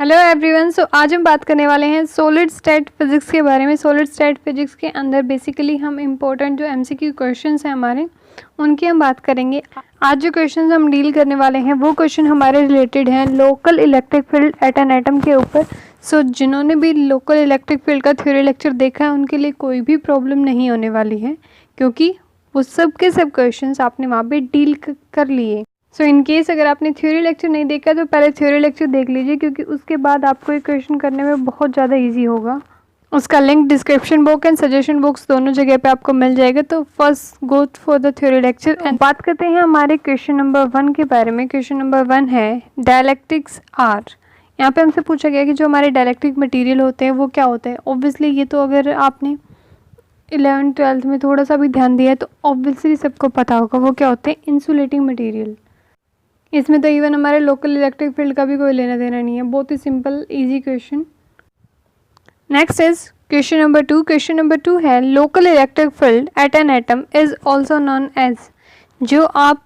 Hello everyone. आज हम बात करने वाले हैं सॉलिड स्टेट फिजिक्स के बारे में। सॉलिड स्टेट फिजिक्स के अंदर बेसिकली हम इम्पोर्टेंट जो एमसीक्यू क्वेश्चंस हैं हमारे, उनकी हम बात करेंगे। आज जो क्वेश्चंस हम डील करने वाले हैं वो क्वेश्चन हमारे रिलेटेड हैं local electric field at an atom के ऊपर। जिन्होंने भी लोकल इलेक्ट्रिक फील्ड का थ्योरी लेक्चर देखा है उनके लिए कोई भी प्रॉब्लम नहीं होने वाली है, क्योंकि वो सब के सब क्वेश्चंस आपने वहाँ पे डील कर लिए। इन केस अगर आपने थ्योरी लेक्चर नहीं देखा तो पहले थ्योरी लेक्चर देख लीजिए, क्योंकि उसके बाद आपको ये क्वेश्चन करने में बहुत ज़्यादा इजी होगा। उसका link description box and suggestion box दोनों जगह पे आपको मिल जाएगा। तो first go for the theory lecture and बात करते हैं हमारे क्वेश्चन नंबर 1 के बारे में। क्वेश्चन नंबर 1 है डायलैक्ट्रिक्स आर। यहाँ पे हमसे पूछा गया कि जो हमारे डायलैक्ट्रिक मटीरियल होते हैं वो क्या होते हैं। ऑब्वियसली ये तो अगर आपने 11th-12th में थोड़ा सा भी ध्यान दिया है तो ऑब्वियसली सबको पता होगा वो क्या होते हैं, इंसुलेटिंग मटीरियल। इसमें तो इवन हमारे लोकल इलेक्ट्रिक फील्ड का भी कोई लेना देना नहीं है। बहुत ही simple easy question. Next is question number 2। Question number 2 है local electric field at an atom is also known as आप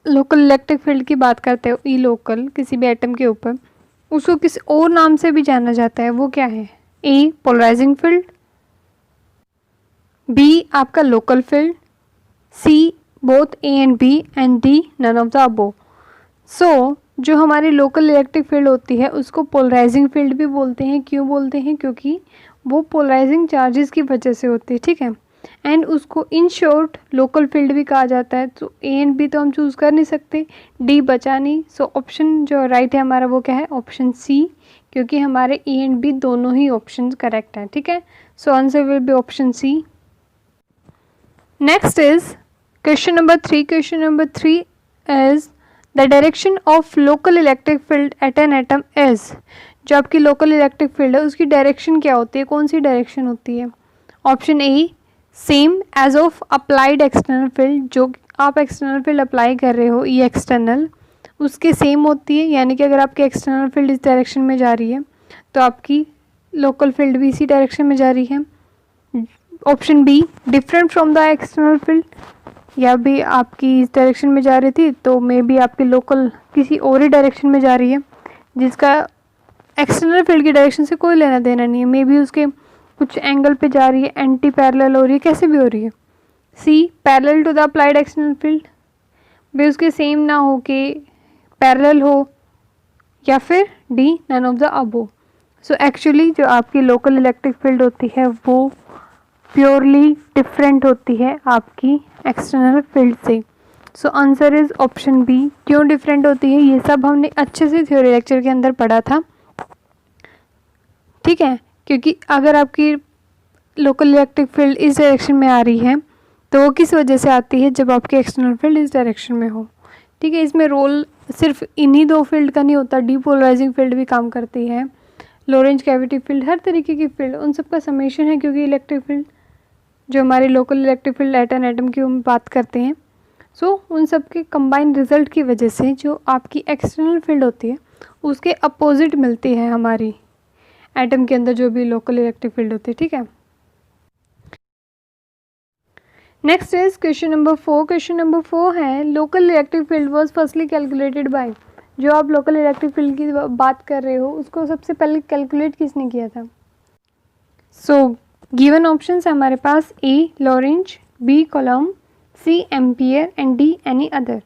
लोकल इलेक्ट्रिक फील्ड की बात करते हो ई लोकल किसी भी एटम के ऊपर, उसको किसी और नाम से भी जाना जाता है। वो क्या है? ए पोलराइजिंग फील्ड, बी आपका local field, C both A and B and D none of the above. जो हमारी लोकल इलेक्ट्रिक फील्ड होती है उसको पोलराइजिंग फील्ड भी बोलते हैं। क्यों बोलते हैं? क्योंकि वो पोलराइजिंग चार्जेस की वजह से होती है, ठीक है। एंड उसको इन शॉर्ट लोकल फील्ड भी कहा जाता है। तो ए एंड बी तो हम चूज़ कर नहीं सकते, डी बचा नहीं। ऑप्शन जो राइट है हमारा वो क्या है? ऑप्शन सी, क्योंकि हमारे ए एंड बी दोनों ही ऑप्शन करेक्ट हैं, ठीक है। Answer will be option C. Next is question number 3। Question number 3 is the direction of local electric field at an atom is. जो आपकी लोकल इलेक्ट्रिक फील्ड है उसकी डायरेक्शन क्या होती है? कौन सी डायरेक्शन होती है? Option A same as of applied external field. जो आप एक्सटर्नल फील्ड अप्लाई कर रहे हो ये एक्सटर्नल उसके सेम होती है, यानी कि अगर आपकी एक्सटर्नल फील्ड इस डायरेक्शन में जा रही है तो आपकी लोकल फील्ड भी इसी डायरेक्शन में जा रही है। Option be different from the external field, या भी आपकी इस डायरेक्शन में जा रही थी तो मे बी आपकी लोकल किसी और ही डायरेक्शन में जा रही है जिसका एक्सटर्नल फील्ड की डायरेक्शन से कोई लेना देना नहीं है। मे बी उसके कुछ एंगल पे जा रही है, एंटी पैरेलल हो रही है, कैसे भी हो रही है। C parallel to the applied external field, भी उसके सेम ना हो के पैरेलल हो, या फिर D none of the above. Actually जो आपकी लोकल इलेक्ट्रिक फील्ड होती है वो प्योरली डिफरेंट होती है आपकी एक्सटर्नल फील्ड से। Answer is option B. क्यों डिफरेंट होती है ये सब हमने अच्छे से थ्योरी लेक्चर के अंदर पढ़ा था, ठीक है। क्योंकि अगर आपकी लोकल इलेक्ट्रिक फील्ड इस डायरेक्शन में आ रही है तो वो किस वजह से आती है? जब आपकी एक्सटर्नल फील्ड इस डायरेक्शन में हो, ठीक है। इसमें रोल सिर्फ इन्हीं दो फील्ड का नहीं होता, डीपोलराइजिंग फील्ड भी काम करती है, लोरेंज कैविटी फील्ड, हर तरीके की फील्ड, उन सब का समेशन है। क्योंकि इलेक्ट्रिक फील्ड जो हमारी local electric field at an atom की हम बात करते हैं, उन सब के कंबाइंड रिजल्ट की वजह से जो आपकी एक्सटर्नल फील्ड होती है उसके अपोजिट मिलती है हमारी एटम के अंदर जो भी लोकल इलेक्ट्रिक फील्ड होती है, ठीक है। Next is question number 4। Question number 4 है local electric field was firstly calculated by. जो आप लोकल इलेक्ट्रिक फील्ड की बात कर रहे हो उसको सबसे पहले कैलकुलेट किसने किया था? गिवन ऑप्शंस है हमारे पास, A Lorentz, B Coulomb, C ampere and D any other.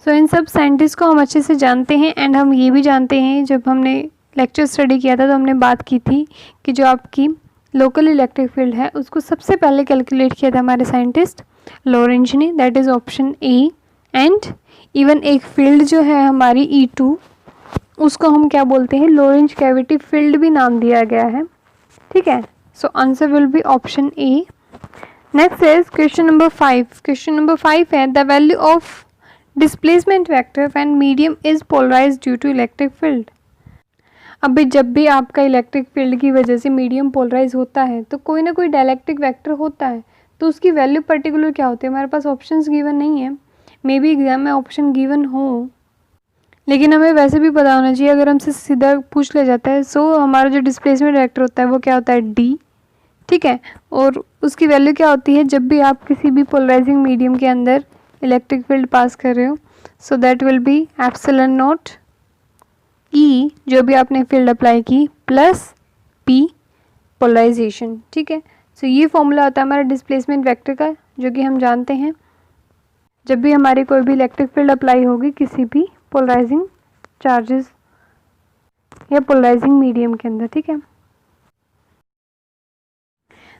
इन सब साइंटिस्ट को हम अच्छे से जानते हैं एंड हम ये भी जानते हैं, जब हमने लेक्चर स्टडी किया था तो हमने बात की थी कि जो आपकी लोकल इलेक्ट्रिक फील्ड है उसको सबसे पहले कैलकुलेट किया था हमारे साइंटिस्ट लॉरेंज ने, that is option A. And even एक फील्ड जो है हमारी E2 उसको हम क्या बोलते हैं? लोरेंज कैविटी फील्ड भी नाम दिया गया है, ठीक है। Answer will be option A. Next is question number 5। Question number 5 है the value of displacement vector when medium is polarised due to electric field. अभी जब भी आपका इलेक्ट्रिक फील्ड की वजह से मीडियम पोलराइज होता है तो कोई ना कोई डायलैक्ट्रिक वेक्टर होता है, तो उसकी वैल्यू पर्टिकुलर क्या होती है? हमारे पास ऑप्शंस गिवन नहीं है, मे बी एग्जाम में ऑप्शन गिवन हो, लेकिन हमें वैसे भी पता होना चाहिए। अगर हमसे सीधा पूछ लिया जाता है हमारा जो डिस्प्लेसमेंट वेक्टर होता है वो क्या होता है? डी, ठीक है। और उसकी वैल्यू क्या होती है जब भी आप किसी भी पोलराइजिंग मीडियम के अंदर इलेक्ट्रिक फील्ड पास कर रहे हो? That will be epsilon naught E जो भी आपने फील्ड अप्लाई की प्लस पी पोलराइजेशन, ठीक है। सो ये फॉर्मूला होता है हमारा डिस्प्लेसमेंट वेक्टर का, जो कि हम जानते हैं जब भी हमारी कोई भी इलेक्ट्रिक फील्ड अप्लाई होगी किसी भी पोलराइजिंग चार्जेस या पोलराइजिंग मीडियम के अंदर, ठीक है।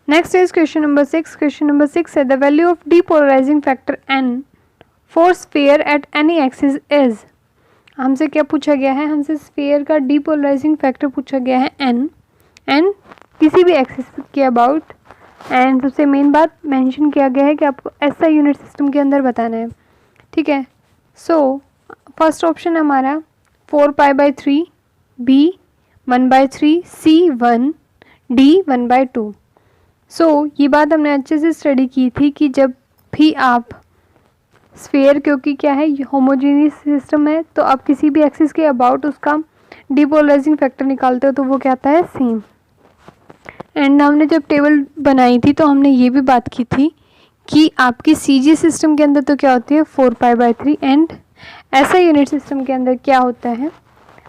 Next is question number 6। Question number 6 है the value of depolarising factor N for sphere at any axis is. हमसे क्या पूछा गया है, हमसे स्फीयर का डीपोलराइजिंग फैक्टर पूछा गया है एन, एंड किसी भी एक्सिस के अबाउट, एंड सबसे मेन बात मेंशन किया गया है कि आपको ऐसा यूनिट सिस्टम के अंदर बताना है, ठीक है। सो फर्स्ट ऑप्शन है हमारा 4π/3, बी 1/3, सी 1, डी 1/2। सो ये बात हमने अच्छे से स्टडी की थी कि जब भी आप स्फीयर, क्योंकि क्या है होमोजीनियस सिस्टम है, तो आप किसी भी एक्सिस के अबाउट उसका डीपोलराइजिंग फैक्टर निकालते हो तो वो क्या आता है सेम। एंड हमने जब टेबल बनाई थी तो हमने ये भी बात की थी कि आपकी सीजी सिस्टम के अंदर तो क्या होती है 4π/3, एंड ऐसा यूनिट सिस्टम के अंदर क्या होता है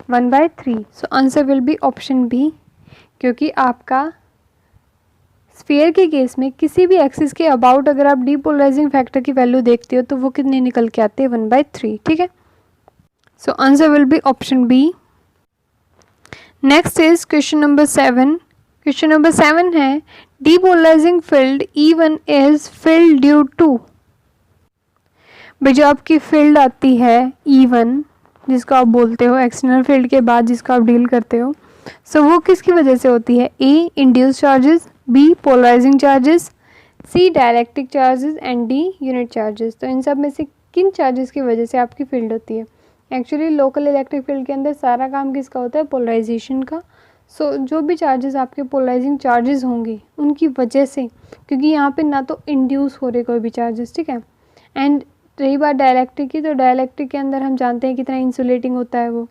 1/3। So answer will be option B, क्योंकि आपका स्फीयर के केस में किसी भी एक्सिस के अबाउट अगर आप डीपोलराइजिंग फैक्टर की वैल्यू देखते हो तो वो कितने निकल के आते हैं 1/3, ठीक है। So answer will be option B. Next is question number 7। Question number 7 है depolarising field E1 is field due to. भाई जो आपकी फील्ड आती है E1 जिसको आप बोलते हो एक्सटर्नल फील्ड के बाद जिसको आप डील करते हो, सो वो किसकी वजह से होती है, A induce charges, B polarizing charges, C dielectric charges and D unit charges. तो इन सब में से किन चार्जेस की वजह से आपकी फील्ड होती है। एक्चुअली लोकल इलेक्ट्रिक फील्ड के अंदर सारा काम किसका होता है, पोलराइजेशन का। सो जो भी चार्जेस आपके पोलराइजिंग चार्जेस होंगे उनकी वजह से, क्योंकि यहाँ पे ना तो इंड्यूस हो रहे कोई भी चार्जेस, ठीक है। एंड रही बात डायलैक्ट्रिक की, तो डायलैक्ट्रिक के अंदर हम जानते हैं कितना इंसुलेटिंग होता है वो।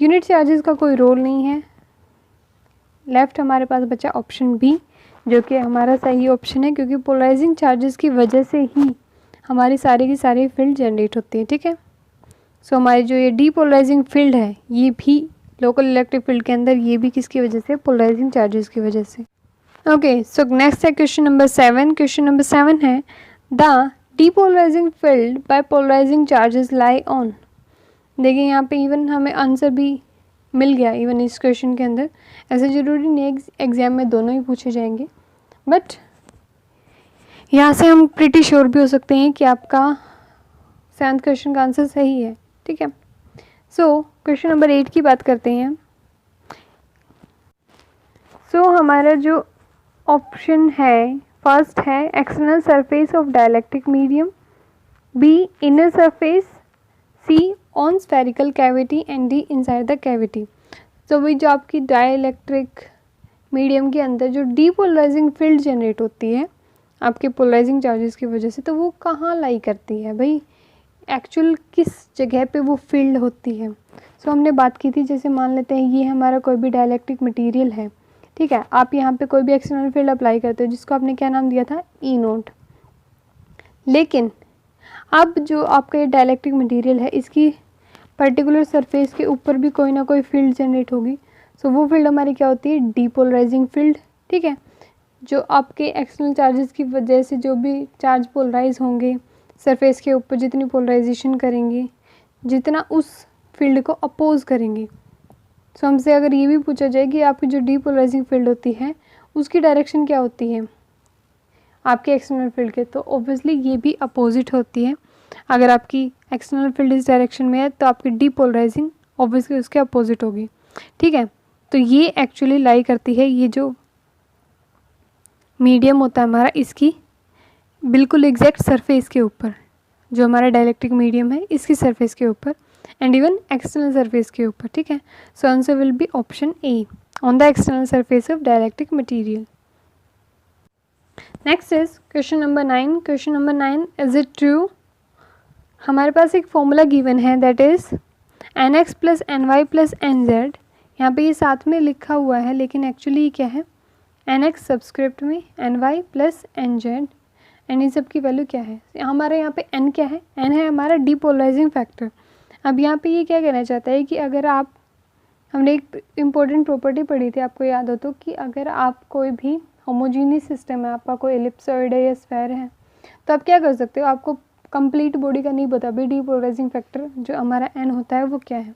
यूनिट चार्जेस का कोई रोल नहीं है। लेफ्ट हमारे पास बचा ऑप्शन बी, जो कि हमारा सही ऑप्शन है, क्योंकि पोलराइजिंग चार्जेस की वजह से ही हमारी सारी की सारी फील्ड जनरेट होती है, ठीक है। सो हमारी जो ये डीपोलराइजिंग फील्ड है ये भी लोकल इलेक्ट्रिक फील्ड के अंदर, ये भी किसकी वजह से, पोलराइजिंग चार्जेस की वजह से। ओके, सो नेक्स्ट है क्वेश्चन नंबर 7। क्वेश्चन नंबर 7 है the depolarising field by polarising charges lie on. देखिए यहाँ पे इवन हमें आंसर भी मिल गया इवन इस क्वेश्चन के अंदर। ऐसे ज़रूरी नहीं एग्जाम में दोनों ही पूछे जाएंगे, बट यहाँ से हम प्रिटी श्योर भी हो सकते हैं कि आपका 7th क्वेश्चन का आंसर सही है, ठीक है। सो क्वेश्चन नंबर 8 की बात करते हैं। सो हमारा जो ऑप्शन है फर्स्ट है external surface of dielectric medium, B inner surface, C on spherical cavity and D inside the cavity. तो वही जो आपकी डाइलेक्ट्रिक मीडियम के अंदर जो डीपोलराइजिंग फील्ड जनरेट होती है आपके पोलराइजिंग चार्जेस की वजह से, तो वो कहाँ लाई करती है भाई, एक्चुअल किस जगह पे वो फील्ड होती है। सो हमने बात की थी, जैसे मान लेते हैं ये हमारा कोई भी डाइलेक्ट्रिक मटेरियल है, ठीक है। आप यहाँ पे कोई भी एक्सटर्नल फील्ड अप्लाई करते हो जिसको आपने क्या नाम दिया था, E0। लेकिन अब जो आपका ये डाइलेक्ट्रिक मटेरियल है इसकी पर्टिकुलर सरफेस के ऊपर भी कोई ना कोई फील्ड जनरेट होगी। सो वो फील्ड हमारी क्या होती है, डीपोलराइजिंग फील्ड, ठीक है। जो आपके एक्सटर्नल चार्जेस की वजह से जो भी चार्ज पोलराइज होंगे सरफेस के ऊपर, जितनी पोलराइजेशन करेंगे, जितना उस फील्ड को अपोज करेंगे। सो हमसे अगर ये भी पूछा जाए कि आपकी जो डीपोलराइजिंग फील्ड होती है उसकी डायरेक्शन क्या होती है आपके एक्सटर्नल फील्ड के, तो ऑब्वियसली ये भी अपोजिट होती है। अगर आपकी एक्सटर्नल फील्ड इस डायरेक्शन में है तो आपकी डीपोलराइजिंग ऑब्वियसली उसके अपोजिट होगी, ठीक है। तो ये एक्चुअली लाई करती है, ये जो मीडियम होता है हमारा इसकी बिल्कुल एग्जैक्ट सरफेस के ऊपर, जो हमारा डाइलेक्ट्रिक मीडियम है इसकी सरफेस के ऊपर एंड इवन एक्सटर्नल सरफेस के ऊपर, ठीक है। So answer will be option A, on the external surface of dielectric material. Next is question number 9। Question number 9, is it true. हमारे पास एक फॉर्मूला गिवन है that is NX + NY + NZ। यहाँ पे ये साथ में लिखा हुआ है लेकिन एक्चुअली ये क्या है, NX सबस्क्रिप्ट में, NY + NZ, एंड इन सब की वैल्यू क्या है। हमारे यहाँ पे N क्या है, N है हमारा डीपोलराइजिंग फैक्टर। अब यहाँ पे ये क्या कहना चाहता है कि अगर आप हमने एक इम्पोर्टेंट प्रॉपर्टी पढ़ी थी, आपको याद हो तो, कि अगर आप कोई भी होमोजीनियस सिस्टम है, आपका कोई एलिप्सॉइड है या स्फेयर है, तो आप क्या कर सकते हो, आपको कंप्लीट बॉडी का नहीं पता भी, डीपोलराइजिंग फैक्टर जो हमारा n होता है वो क्या है,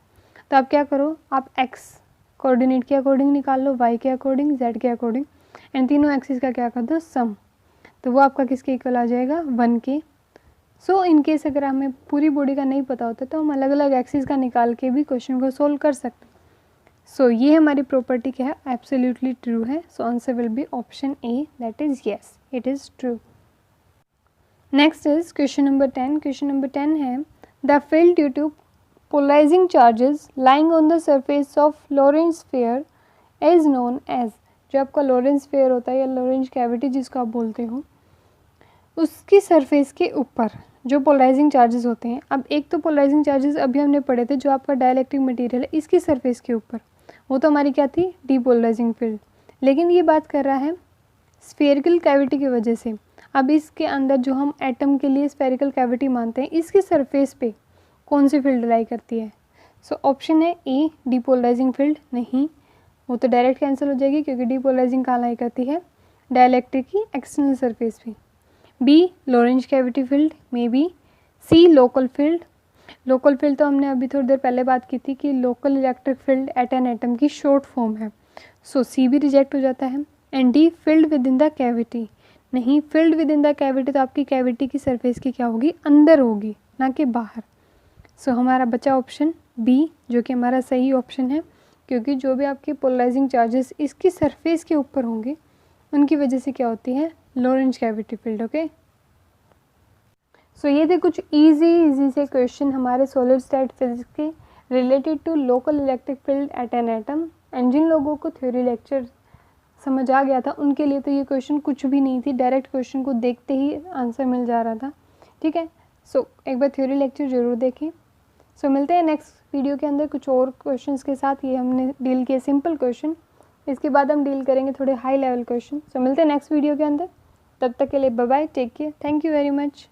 तो आप क्या करो, आप x कोऑर्डिनेट के अकॉर्डिंग निकाल लो, y के अकॉर्डिंग, z के अकॉर्डिंग, एंड तीनों एक्सिस का क्या कर दो सम, तो वो आपका किसके इक्वल आ जाएगा 1 के। सो इन केस अगर हमें पूरी बॉडी का नहीं पता होता तो हम अलग अलग एक्सिस का निकाल के भी क्वेश्चन को सोल्व कर सकते। सो ये हमारी प्रॉपर्टी क्या है, एब्सोल्युटली ट्रू है। So answer will be option A, that is yes, it is true. Next is question number 10। Question number 10 है, the field due to polarising charges lying on the surface of Lorentz sphere is known as, जो आपका Lorentz sphere होता है या Lorentz cavity जिसको आप बोलते हो, उसकी सरफेस के ऊपर जो पोलराइजिंग चार्जेस होते हैं। अब एक तो पोलराइजिंग चार्जेस अभी हमने पढ़े थे जो आपका डाइलेक्ट्रिक मटेरियल है इसकी सरफेस के ऊपर, वो तो हमारी क्या थी, डीपोलराइजिंग फील्ड। लेकिन ये बात कर रहा है स्फेरिकल कैविटी की वजह से। अब इसके अंदर जो हम एटम के लिए स्फेरिकल कैविटी मानते हैं, इसकी सरफेस पे कौन सी फील्ड लाई करती है। सो ऑप्शन है ए, डीपोलराइजिंग फील्ड, नहीं वो तो डायरेक्ट कैंसिल हो जाएगी क्योंकि डीपोलराइजिंग कहाँ लाई करती है, डाइलेक्ट्रिक की एक्सटर्नल सरफेस पे। B, Lorentz cavity field, may be. C, local field. Local field तो हमने अभी थोड़ी देर पहले बात की थी कि local electric field at an atom की शॉर्ट फॉर्म है, सो सी भी रिजेक्ट हो जाता है। And D, field within the cavity, नहीं field within the cavity तो आपकी कैविटी की सरफेस की क्या होगी, अंदर होगी ना कि बाहर। सो हमारा बचा ऑप्शन बी, जो कि हमारा सही ऑप्शन है, क्योंकि जो भी आपके पोलराइजिंग चार्जेस इसकी सरफेस के ऊपर होंगे उनकी वजह से क्या होती है, Lorentz cavity field. Okay, so ये थे कुछ इजी से क्वेश्चन हमारे सॉलिड स्टेट फिजिक्स के related to local electric field at an atom. And जिन लोगों को थ्योरी लेक्चर समझ आ गया था उनके लिए तो ये क्वेश्चन कुछ भी नहीं थी, डायरेक्ट क्वेश्चन को देखते ही आंसर मिल जा रहा था। ठीक है, सो एक बार थ्योरी लेक्चर ज़रूर देखें। सो मिलते हैं नेक्स्ट वीडियो के अंदर कुछ और क्वेश्चंस के साथ। ये हमने डील किए सिंपल क्वेश्चन, इसके बाद हम डील करेंगे थोड़े हाई लेवल क्वेश्चन। सो मिलते हैं नेक्स्ट वीडियो के अंदर, तब तक के लिए bye bye, take care, thank you very much.